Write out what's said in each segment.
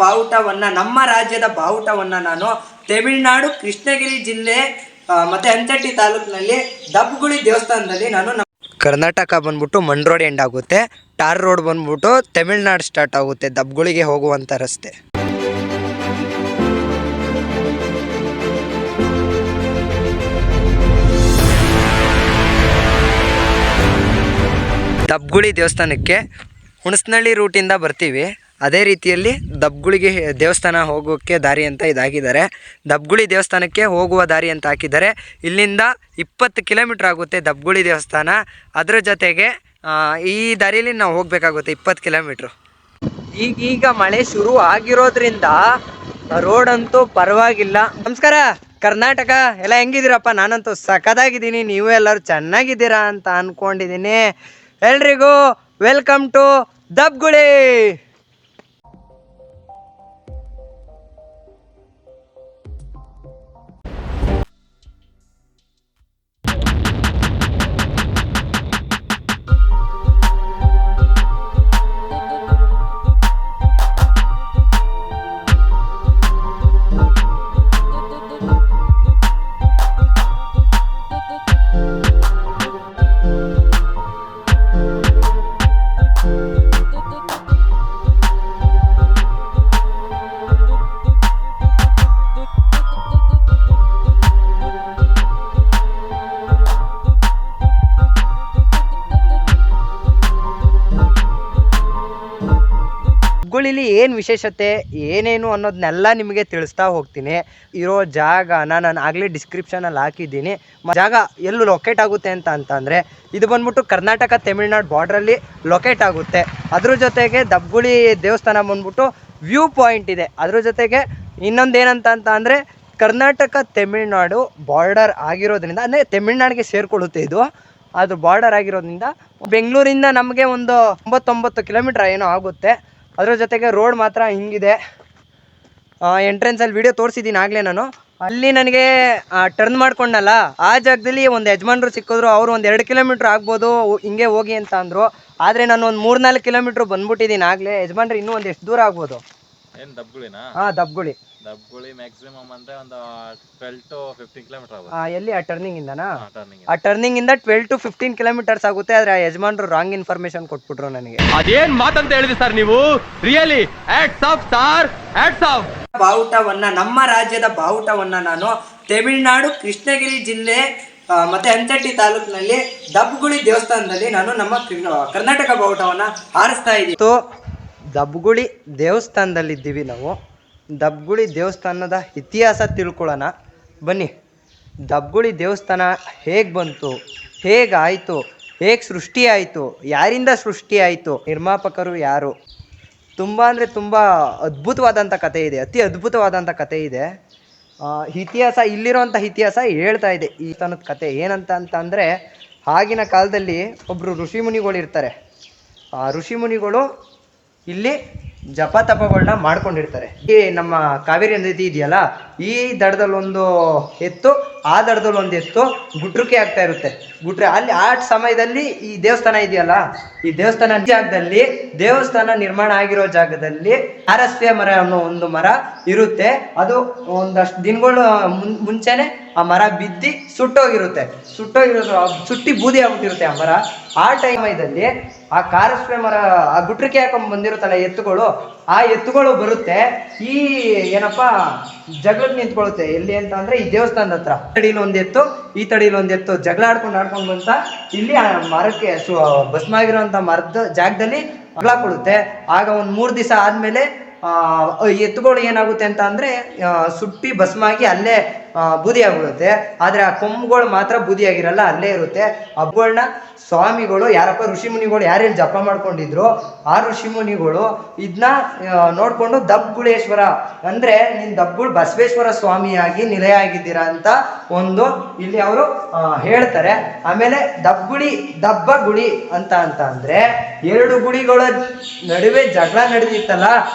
ಬಾವುಟವನ್ನ, ನಮ್ಮ ರಾಜ್ಯದ ಬಾವುಟವನ್ನ ನಾನು ತಮಿಳುನಾಡು ಕೃಷ್ಣಗಿರಿ ಜಿಲ್ಲೆ ಮತ್ತೆ ಅಂಚಟ್ಟಿ ತಾಲೂಕಿನಲ್ಲಿ ದಬ್ಬಗುಳಿ ದೇವಸ್ಥಾನದಲ್ಲಿ ನಾನು ಕರ್ನಾಟಕ ಬಂದ್ಬಿಟ್ಟು ಮಣ್ ರೋಡ್ ಎಂಡ್ ಆಗುತ್ತೆ, ಟಾರ್ ರೋಡ್ ಬಂದ್ಬಿಟ್ಟು ತಮಿಳ್ನಾಡು ಸ್ಟಾರ್ಟ್ ಆಗುತ್ತೆ, ದಬ್ಬಗುಳಿಗೆ ಹೋಗುವಂಥ ರಸ್ತೆ. ದಬ್ಬಗುಳಿ ದೇವಸ್ಥಾನಕ್ಕೆ ಹುಣಸನಹಳ್ಳಿ ರೂಟಿಂದ ಬರ್ತೀವಿ. ಅದೇ ರೀತಿಯಲ್ಲಿ ದಬ್ಬಗುಳಿಗೆ ದೇವಸ್ಥಾನ ಹೋಗೋಕ್ಕೆ ದಾರಿ ಅಂತ ಇದಾಕಿದ್ದಾರೆ. ದಬ್ಬಗುಳಿ ದೇವಸ್ಥಾನಕ್ಕೆ ಹೋಗುವ ದಾರಿ ಅಂತ ಹಾಕಿದ್ದಾರೆ. ಇಲ್ಲಿಂದ 20 ಕಿಲೋಮೀಟ್ರ್ ಆಗುತ್ತೆ ದಬ್ಬಗುಳಿ ದೇವಸ್ಥಾನ. ಅದರ ಜೊತೆಗೆ ಈ ದಾರಿಯಲ್ಲಿ ನಾವು ಹೋಗಬೇಕಾಗುತ್ತೆ 20 ಕಿಲೋಮೀಟ್ರು. ಈಗೀಗ ಮಳೆ ಶುರು ಆಗಿರೋದ್ರಿಂದ ರೋಡ್ ಅಂತೂ ಪರವಾಗಿಲ್ಲ. ನಮಸ್ಕಾರ ಕರ್ನಾಟಕ, ಎಲ್ಲ ಹೆಂಗಿದ್ದೀರಪ್ಪ? ನಾನಂತೂ ಸಖತ್ತಾಗಿದ್ದೀನಿ, ನೀವು ಎಲ್ಲರೂ ಚೆನ್ನಾಗಿದ್ದೀರಾ ಅಂತ ಅಂದ್ಕೊಂಡಿದ್ದೀನಿ. ಎಲ್ರಿಗೂ ವೆಲ್ಕಮ್ ಟು ದಬ್ಬಗುಳಿ. ದಬ್ಬಗುಳಿಲಿ ಏನು ವಿಶೇಷತೆ ಏನೇನು ಅನ್ನೋದನ್ನೆಲ್ಲ ನಿಮಗೆ ತಿಳಿಸ್ತಾ ಹೋಗ್ತೀನಿ. ಇರೋ ಜಾಗನ ನಾನು ಆಗಲೇ ಡಿಸ್ಕ್ರಿಪ್ಷನಲ್ಲಿ ಹಾಕಿದ್ದೀನಿ. ಜಾಗ ಎಲ್ಲೂ ಲೊಕೇಟ್ ಆಗುತ್ತೆ ಅಂತಂದರೆ ಇದು ಬಂದ್ಬಿಟ್ಟು ಕರ್ನಾಟಕ ತಮಿಳ್ನಾಡು ಬಾರ್ಡ್ರಲ್ಲಿ ಲೊಕೇಟ್ ಆಗುತ್ತೆ. ಅದ್ರ ಜೊತೆಗೆ ದಬ್ಬಗುಳಿ ದೇವಸ್ಥಾನ ಬಂದ್ಬಿಟ್ಟು ವ್ಯೂ ಪಾಯಿಂಟ್ ಇದೆ. ಅದ್ರ ಜೊತೆಗೆ ಇನ್ನೊಂದು ಏನಂತ ಅಂದರೆ ಕರ್ನಾಟಕ ತಮಿಳ್ನಾಡು ಬಾರ್ಡರ್ ಆಗಿರೋದ್ರಿಂದ, ಅಂದರೆ ತಮಿಳ್ನಾಡಿಗೆ ಸೇರಿಕೊಳ್ಳುತ್ತೆ ಇದು. ಅದು ಬಾರ್ಡರ್ ಆಗಿರೋದ್ರಿಂದ ಬೆಂಗಳೂರಿಂದ ನಮಗೆ ಒಂದು 99 ಕಿಲೋಮೀಟ್ರ್ ಏನೋ ಆಗುತ್ತೆ. ಅದ್ರ ಜೊತೆಗೆ ರೋಡ್ ಮಾತ್ರ ಹಿಂಗಿದೆ. ಎಂಟ್ರೆನ್ಸಲ್ಲಿ ವಿಡಿಯೋ ತೋರಿಸಿದ್ದೀನಿ ಆಗಲೇ ನಾನು. ಅಲ್ಲಿ ನನಗೆ ಟರ್ನ್ ಮಾಡ್ಕೊಂಡಲ್ಲ, ಆ ಜಾಗದಲ್ಲಿ ಒಂದು ಯಜಮಾನ್ರು ಸಿಕ್ಕಿದ್ರು. ಅವರು ಒಂದು 2 ಕಿಲೋಮೀಟ್ರ್ ಆಗ್ಬೋದು ಹಿಂಗೆ ಹೋಗಿ ಅಂತ ಅಂದರು. ಆದರೆ ನಾನು ಒಂದು 3-4 ಕಿಲೋಮೀಟ್ರ್ ಬಂದ್ಬಿಟ್ಟಿದ್ದೀನಿ ಆಗಲೇ. ಯಜಮಾನ್ರು ಇನ್ನೂ ಒಂದು ಎಷ್ಟು ದೂರ ಆಗ್ಬೋದು? ಏನು ದಬ್ಬಗುಳಿನಾ? ಹಾಂ, ದಬ್ಬಗುಳಿ ಮ್ಯಾಕ್ಸಿಮಮ್ ಅಂದರೆ ಒಂದು 12 to 15 ಕಿಲೋಮೀಟರ್ ಆಗುತ್ತೆ. ಎಲ್ಲಿ? ಆ ಟರ್ನಿಂಗಿಂದನಾ? ಆ ಟರ್ನಿಂಗಿಂದ 12 to 15 ಕಿಲೋಮೀಟರ್ಸ್ ಆಗುತ್ತೆ. ಆದರೆ ಆ ಯಜಮಾನ್ರು ರಾಂಗ್ ಇನ್ಫಾರ್ಮೇಶನ್ ಕೊಟ್ಬಿಟ್ರು ನನಗೆ. ಅದೇನ್ ಮಾತಂತ ಹೇಳಿದ್ರಿ ಸರ್ ನೀವು? Really hats off sir, hats off. ಬಾವುಟವನ್ನ, ನಮ್ಮ ರಾಜ್ಯದ ಬಾವುಟವನ್ನ ನಾನು ತಮಿಳುನಾಡು ಕೃಷ್ಣಗಿರಿ ಜಿಲ್ಲೆ ಮತ್ತೆ ಅಂಚಟ್ಟಿ ತಾಲೂಕಿನಲ್ಲಿ ದಬ್ಬಗುಳಿ ದೇವಸ್ಥಾನದಲ್ಲಿ ನಾನು ನಮ್ಮ ಕರ್ನಾಟಕ ಬಾವುಟವನ್ನ ಹಾರಿಸ್ತಾ ಇದ್ದೀವಿ. ದಬ್ಬಗುಳಿ ದೇವಸ್ಥಾನದಲ್ಲಿದ್ದೀವಿ ನಾವು. ದಬ್ಬಗುಳಿ ದೇವಸ್ಥಾನದ ಇತಿಹಾಸ ತಿಳ್ಕೊಳ್ಳೋಣ ಬನ್ನಿ. ದಬ್ಬಗುಳಿ ದೇವಸ್ಥಾನ ಹೇಗೆ ಬಂತು, ಹೇಗಾಯಿತು, ಹೇಗೆ ಸೃಷ್ಟಿ ಆಯಿತು, ಯಾರಿಂದ ಸೃಷ್ಟಿ ಆಯಿತು, ನಿರ್ಮಾಪಕರು ಯಾರು, ತುಂಬ ಅಂದರೆ ತುಂಬ ಅದ್ಭುತವಾದಂಥ ಕಥೆ ಇದೆ. ಅತಿ ಅದ್ಭುತವಾದಂಥ ಕಥೆ ಇದೆ. ಇತಿಹಾಸ, ಇಲ್ಲಿರೋಂಥ ಇತಿಹಾಸ ಹೇಳ್ತಾ ಇದೆ ಈ ತನದ ಕತೆ. ಏನಂತ ಅಂದರೆ ಆಗಿನ ಕಾಲದಲ್ಲಿ ಒಬ್ಬರು ಋಷಿಮುನಿಗಳು ಇರ್ತಾರೆ. ಆ ಋಷಿಮುನಿಗಳು ಇಲ್ಲಿ ಜಪ ತಪಗಳನ್ನ ಮಾಡ್ಕೊಂಡಿರ್ತಾರೆ. ಈ ನಮ್ಮ ಕಾವೇರಿ ನದಿ ಇದೆಯಲ್ಲ, ಈ ದಡದಲ್ಲೊಂದು ಎತ್ತು, ಆ ದಡದಲ್ಲಿ ಒಂದು ಎತ್ತು ಗುಟ್ರುಕೆ ಆಗ್ತಾ ಇರುತ್ತೆ. ಅಲ್ಲಿ ಆ ಸಮಯದಲ್ಲಿ ಈ ದೇವಸ್ಥಾನ ಇದೆಯಲ್ಲ, ಈ ದೇವಸ್ಥಾನ ಜಾಗದಲ್ಲಿ, ದೇವಸ್ಥಾನ ನಿರ್ಮಾಣ ಆಗಿರೋ ಜಾಗದಲ್ಲಿ ಅರಸ್ವೆ ಮರ ಅನ್ನೋ ಒಂದು ಮರ ಇರುತ್ತೆ. ಅದು ಒಂದಷ್ಟು ದಿನಗಳು ಮುಂಚೆನೆ ಆ ಮರ ಬಿದ್ದು ಸುಟ್ಟೋಗಿರುತ್ತೆ. ಸುಟ್ಟಿ ಬೂದಿ ಆಗ್ಬಿಟ್ಟಿರುತ್ತೆ ಆ ಮರ. ಆ ಟೈಮಲ್ಲಿ ಆ ಕಾರಸ್ವೆ ಮರ, ಆ ಗುಟ್ರಿಕೆ ಹಾಕೊಂಡ್ ಬಂದಿರುತ್ತಲ್ಲ ಎತ್ತುಗಳು, ಆ ಎತ್ತುಗಳು ಬರುತ್ತೆ. ಈ ಏನಪ್ಪಾ ಜಗಳಕ್ಕೆ ನಿಂತ್ಕೊಳ್ಳುತ್ತೆ. ಎಲ್ಲಿ ಅಂತ ಅಂದ್ರೆ ಈ ದೇವಸ್ಥಾನದ ಹತ್ರ. ತಡಿಲಿ ಒಂದ್ ಎತ್ತು, ಈ ತಡಿಲಿ ಒಂದ್ ಎತ್ತು ಜಗಳ ಆಡ್ಕೊಂಡು ಬಂತ ಇಲ್ಲಿ ಆ ಮರಕ್ಕೆ ಭಸ್ಮ ಆಗಿರುವಂತ ಮರದ ಜಾಗದಲ್ಲಿ ಜಗಳ ಕೊಡುತ್ತೆ. ಆಗ ಒಂದ್ 3 ದಿವಸ ಆದ್ಮೇಲೆ ಎತ್ತುಗಳು ಏನಾಗುತ್ತೆ ಅಂತ ಅಂದ್ರೆ ಸುಟ್ಟಿ ಭಸ್ಮಾಗಿ ಅಲ್ಲೇ ಬೂದಿ ಆಗ್ಬಿಡುತ್ತೆ. ಆದ್ರೆ ಆ ಕೊಂಬುಗಳು ಮಾತ್ರ ಬೂದಿ ಆಗಿರಲ್ಲ, ಅಲ್ಲೇ ಇರುತ್ತೆ. ಹಬ್ಬಗಳನ್ನ ಸ್ವಾಮಿಗಳು, ಯಾರಪ್ಪ ಋಷಿಮುನಿಗಳು ಯಾರೇನು ಜಪ ಮಾಡ್ಕೊಂಡಿದ್ರು, ಆ ಋಷಿಮುನಿಗಳು ಇದನ್ನ ನೋಡ್ಕೊಂಡು ದಬ್ಬಗುಳೇಶ್ವರ ಅಂದ್ರೆ ನೀನ್ ದಬ್ಬಗುಳ್ ಬಸವೇಶ್ವರ ಸ್ವಾಮಿಯಾಗಿ ನಿಲಯ ಆಗಿದ್ದೀರಾ ಅಂತ ಒಂದು ಇಲ್ಲಿ ಅವರು ಹೇಳ್ತಾರೆ. ಆಮೇಲೆ ದಬ್ಬಗುಳಿ ಅಂತ ಅಂದ್ರೆ 2 ಗುಳಿಗಳ ನಡುವೆ ಜಗಳ ನಡೆದಿತ್ತಲ್ಲ,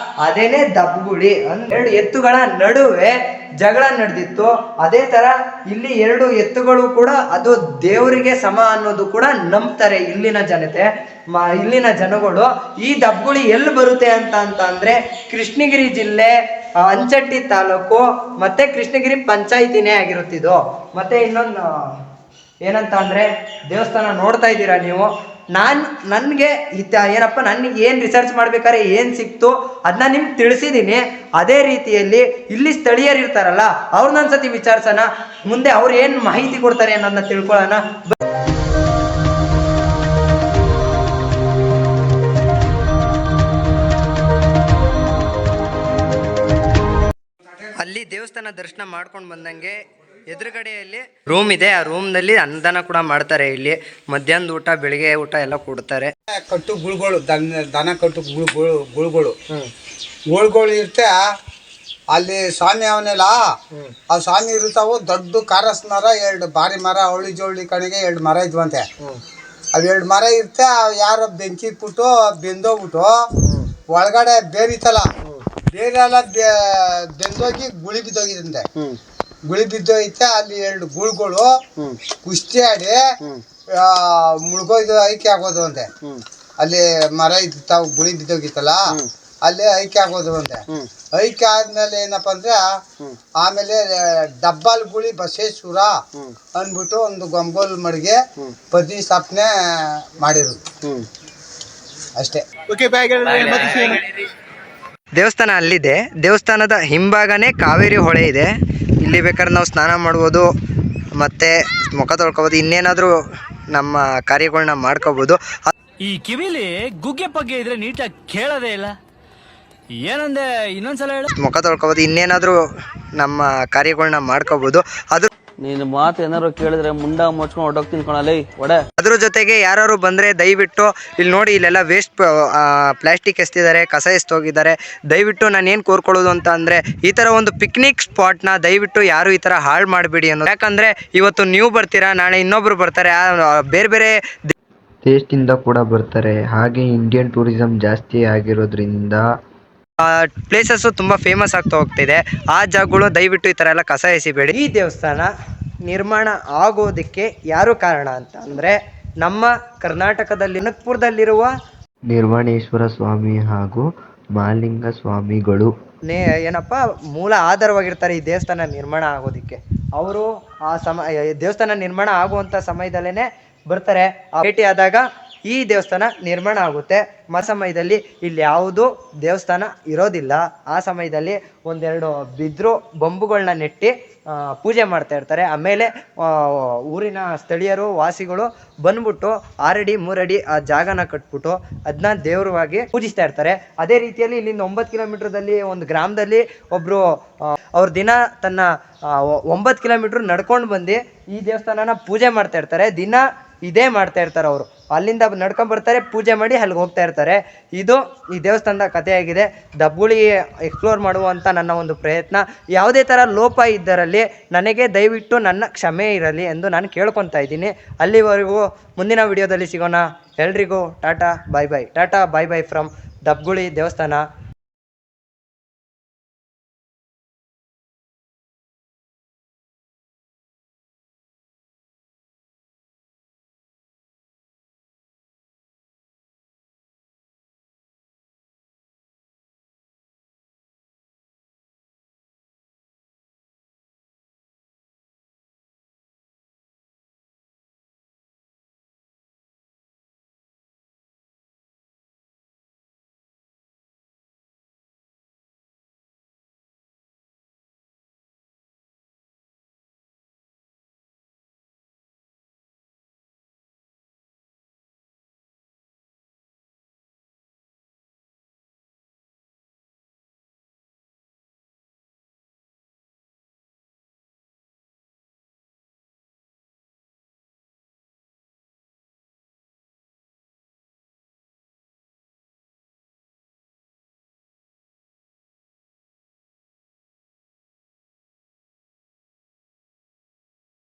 ಅದೇನೆ ದಬ್ಬಗುಳಿ. 2 ಎತ್ತುಗಳ ನಡುವೆ ಜಗಳ ನಡೆದಿತ್ತು. ಅದೇ ತರ ಇಲ್ಲಿ 2 ಎತ್ತುಗಳು ಕೂಡ ಅದು ದೇವರಿಗೆ ಸಮ ಅನ್ನೋದು ಕೂಡ ನಂಬ್ತಾರೆ ಇಲ್ಲಿನ ಜನತೆ. ಇಲ್ಲಿನ ಜನಗಳು ಈ ದಬ್ಬುಳಿ ಎಲ್ಲಿ ಬರುತ್ತೆ ಅಂತ ಅಂದ್ರೆ ಕೃಷ್ಣಗಿರಿ ಜಿಲ್ಲೆ ಅಂಚಟ್ಟಿ ತಾಲೂಕು ಮತ್ತೆ ಕೃಷ್ಣಗಿರಿ ಪಂಚಾಯಿತಿನೇ ಆಗಿರುತ್ತಿದ್ದು. ಮತ್ತೆ ಇನ್ನೊಂದು ಏನಂತ ಅಂದ್ರೆ ದೇವಸ್ಥಾನ ನೋಡ್ತಾ ಇದ್ದೀರಾ ನೀವು. ನನ್ಗೆ ಏನಪ್ಪ ನನಗೆ ಏನ್ ರಿಸರ್ಚ್ ಮಾಡ್ಬೇಕಾದ್ರೆ ಏನ್ ಸಿಕ್ತು ಅದನ್ನ ನಿಮ್ಗೆ ತಿಳಿಸಿದೀನಿ. ಅದೇ ರೀತಿಯಲ್ಲಿ ಇಲ್ಲಿ ಸ್ಥಳೀಯರು ಇರ್ತಾರಲ್ಲ ಅವ್ರನ್ನೊಂದ್ಸತಿ ವಿಚಾರಿಸೋಣ, ಮುಂದೆ ಅವ್ರು ಏನ್ ಮಾಹಿತಿ ಕೊಡ್ತಾರೆ ಅನ್ನೋದನ್ನ ತಿಳ್ಕೊಳ್ಳೋಣ. ಅಲ್ಲಿ ದೇವಸ್ಥಾನ ದರ್ಶನ ಮಾಡ್ಕೊಂಡು ಬಂದಂಗೆ ಎದುರುಗಡೆಯಲ್ಲಿ ರೂಮ್ ಇದೆ. ಆ ರೂಮ್ನಲ್ಲಿ ಅನ್ನದಾನ ಕೂಡ ಮಾಡ್ತಾರೆ. ಇಲ್ಲಿ ಮಧ್ಯಾಹ್ನದ ಊಟ ಬೆಳಿಗ್ಗೆ ಊಟ ಎಲ್ಲ ಕೊಡ್ತಾರೆ. ಕಟ್ಟು ಗುಳುಗಳು ದನ ಕಟ್ಟು ಗುಳುಗಳು ಇರುತ್ತೆ. ಅಲ್ಲಿ ಸ್ವಾಮಿ ಅವನೆಲ್ಲ ಆ ಸ್ವಾಮಿ ಇರ್ತಾವು. ದೊಡ್ಡ ಕಾರಸ್ ಮರ, 2 ಬಾರಿ ಮರ, ಅವಳಿ ಜೋಳಿ ಕಡೆಗೆ 2 ಮರ ಇದ್ವಂತೆ. ಅವು 2 ಮರ ಇರುತ್ತೆ. ಯಾರೋ ಬೆಂಕಿ ಇಟ್ಬಿಟ್ಟು ಬೆಂದೋಗ್ಬಿಟ್ಟು ಒಳಗಡೆ ಬೇರಿತ್ತಲ್ಲ, ಬೇರೆಲ್ಲ ಬೆಂದೋಗಿ ಗುಳಿ ಬಿದ್ದೋಗಿದಂತೆ. ಗುಳಿ ಬಿದ್ದೋಯ್ತೆ. ಅಲ್ಲಿ 2 ಗುಳುಗಳು ಕುಸ್ತಿ ಆಡಿ ಮುಳುಗೋಯ್ದು ಐಕ್ಯ ಆಗೋದು ಅಂತೆ. ಅಲ್ಲಿ ಮರ ಇದ್ದಾವು ಗುಳಿ ಬಿದ್ದೋಗಿತ್ತಲ್ಲ, ಅಲ್ಲಿ ಐಕ್ಯ ಆಗೋದು ಅಂತೆ. ಐಕ್ಯ ಆದ್ಮೇಲೆ ಏನಪ್ಪಾ ಅಂದ್ರೆ ಆಮೇಲೆ ಡಬ್ಬಲ್ ಗುಳಿ ಬಸವೇಶ್ವರ ಅಂದ್ಬಿಟ್ಟು ಒಂದು ಗೊಂಗೋಲ್ ಮಡಿಗೆ ಪದಿ ಸ್ಥಾಪನೆ ಮಾಡಿರೋದು ಅಷ್ಟೇ. ದೇವಸ್ಥಾನ ಅಲ್ಲಿದೆ. ದೇವಸ್ಥಾನದ ಹಿಂಭಾಗನೇ ಕಾವೇರಿ ಹೊಳೆ ಇದೆ. ಇಲ್ಲಿ ಬೇಕಾದ್ರೆ ನಾವು ಸ್ನಾನ ಮಾಡ್ಬೋದು, ಮತ್ತೆ ಮುಖ ತೊಳ್ಕೊಬೋದು, ಇನ್ನೇನಾದರೂ ನಮ್ಮ ಕಾರ್ಯಗಳನ್ನ ಮಾಡ್ಕೋಬೋದು. ಈ ಕಿವಿಲಿ ಗುಗ್ಗೆ ಪಗ್ಗೆ ಇದ್ರೆ ನೀಟಾಗಿ ಕೇಳೋದೇ ಇಲ್ಲ. ಏನಂದೆ ಇನ್ನೊಂದ್ಸಲ ಹೇಳ. ಮುಖ ತೊಳ್ಕೊಬೋದು, ಇನ್ನೇನಾದರೂ ನಮ್ಮ ಕಾರ್ಯಗಳನ್ನ ಮಾಡ್ಕೋಬೋದು. ನೀನು ಮಾತು ಏನಾರು ಕೇಳಿದ್ರೆ ಮುಂಡ ಮುಚ್ಕೊಂಡು ಹೊಡೋಗ್ತೀನಿ ಕಣಲೇ ಒಡೆ. ಅದ್ರ ಜೊತೆಗೆ ಯಾರು ಬಂದರೆ ದಯವಿಟ್ಟು ಇಲ್ಲಿ ನೋಡಿ, ಇಲ್ಲೆಲ್ಲ ವೇಸ್ಟ್ ಪ್ಲಾಸ್ಟಿಕ್ ಎಸ್ತಿದ್ದಾರೆ, ಕಸ ಎಸ್ತೋಗಿದ್ದಾರೆ. ದಯವಿಟ್ಟು ನಾನು ಏನು ಕೋರ್ಕೊಳ್ಳೋದು ಅಂತ ಅಂದರೆ ಈ ಥರ ಒಂದು ಪಿಕ್ನಿಕ್ ಸ್ಪಾಟ್ನ ದಯವಿಟ್ಟು ಯಾರು ಈ ಥರ ಹಾಳು ಮಾಡಿಬಿಡಿ ಅನ್ನೋದು. ಯಾಕಂದರೆ ಇವತ್ತು ನೀವು ಬರ್ತೀರಾ, ನಾಳೆ ಇನ್ನೊಬ್ರು ಬರ್ತಾರೆ, ಬೇರೆ ಬೇರೆ ದೇಶದಿಂದ ಕೂಡ ಬರ್ತಾರೆ. ಹಾಗೆ ಇಂಡಿಯನ್ ಟೂರಿಸಂ ಜಾಸ್ತಿ ಆಗಿರೋದ್ರಿಂದ ಪ್ಲೇಸಸ್ಸು ತುಂಬ ಫೇಮಸ್ ಆಗ್ತಾ ಹೋಗ್ತಿದೆ. ಆ ಜಾಗಗಳು ದಯವಿಟ್ಟು ಈ ಥರ ಎಲ್ಲ ಕಸ ಎಸಿಬೇಡಿ. ಈ ದೇವಸ್ಥಾನ ನಿರ್ಮಾಣ ಆಗೋದಕ್ಕೆ ಯಾರು ಕಾರಣ ಅಂತ ಅಂದರೆ ನಮ್ಮ ಕರ್ನಾಟಕದಲ್ಲಿ ನಾಗ್ಪುರದಲ್ಲಿರುವ ನಿರ್ವಾಣೇಶ್ವರ ಸ್ವಾಮಿ ಹಾಗೂ ಮಹಾಲಿಂಗ ಸ್ವಾಮಿಗಳು ಏನಪ್ಪ ಮೂಲ ಆಧಾರವಾಗಿರ್ತಾರೆ ಈ ದೇವಸ್ಥಾನ ನಿರ್ಮಾಣ ಆಗೋದಕ್ಕೆ. ಅವರು ಆ ದೇವಸ್ಥಾನ ನಿರ್ಮಾಣ ಆಗುವಂಥ ಸಮಯದಲ್ಲೇ ಬರ್ತಾರೆ. ಭೇಟಿ ಆದಾಗ ಈ ದೇವಸ್ಥಾನ ನಿರ್ಮಾಣ ಆಗುತ್ತೆ. ಸಮಯದಲ್ಲಿ ಇಲ್ಲಿ ಯಾವುದೂ ದೇವಸ್ಥಾನ ಇರೋದಿಲ್ಲ. ಆ ಸಮಯದಲ್ಲಿ 1-2 ಬಿದ್ರು ಬೊಂಬುಗಳನ್ನ ನೆಟ್ಟಿ ಪೂಜೆ ಮಾಡ್ತಾ ಇರ್ತಾರೆ. ಆಮೇಲೆ ಊರಿನ ಸ್ಥಳೀಯರು ವಾಸಿಗಳು ಬಂದ್ಬಿಟ್ಟು 6 ಅಡಿ 3 ಅಡಿ ಆ ಜಾಗನ ಕಟ್ಬಿಟ್ಟು ಅದನ್ನ ದೇವರವಾಗಿ ಪೂಜಿಸ್ತಾ ಇರ್ತಾರೆ. ಅದೇ ರೀತಿಯಲ್ಲಿ ಇಲ್ಲಿಂದ 9 ಕಿಲೋಮೀಟರ್ದಲ್ಲಿ ಒಂದು ಗ್ರಾಮದಲ್ಲಿ ಒಬ್ಬರು ಅವ್ರ ದಿನ ತನ್ನ 9 ಕಿಲೋಮೀಟ್ರ್ ನಡ್ಕೊಂಡು ಬಂದು ಈ ದೇವಸ್ಥಾನನ ಪೂಜೆ ಮಾಡ್ತಾ ಇರ್ತಾರೆ. ದಿನ ಇದೇ ಮಾಡ್ತಾ ಇರ್ತಾರೆ. ಅವರು ಅಲ್ಲಿಂದ ನಡ್ಕೊಂಡ್ ಬರ್ತಾರೆ, ಪೂಜೆ ಮಾಡಿ ಅಲ್ಲಿಗೆ ಹೋಗ್ತಾ ಇರ್ತಾರೆ. ಇದು ಈ ದೇವಸ್ಥಾನದ ಕಥೆಯಾಗಿದೆ. ದಬ್ಬುಳಿ ಎಕ್ಸ್ಪ್ಲೋರ್ ಮಾಡುವಂಥ ನನ್ನ ಒಂದು ಪ್ರಯತ್ನ. ಯಾವುದೇ ಥರ ಲೋಪ ಇದ್ದರಲ್ಲಿ ನನಗೆ ದಯವಿಟ್ಟು ನನ್ನ ಕ್ಷಮೆ ಇರಲಿ ಎಂದು ನಾನು ಕೇಳ್ಕೊತಾ ಇದ್ದೀನಿ. ಅಲ್ಲಿವರೆಗೂ ಮುಂದಿನ ವಿಡಿಯೋದಲ್ಲಿ ಸಿಗೋಣ. ಎಲ್ರಿಗೂ ಟಾಟಾ ಬಾಯ್ ಬಾಯ್. ಟಾಟಾ ಬಾಯ್ ಬಾಯ್ ಫ್ರಮ್ ದಬ್ಬುಳಿ ದೇವಸ್ಥಾನ.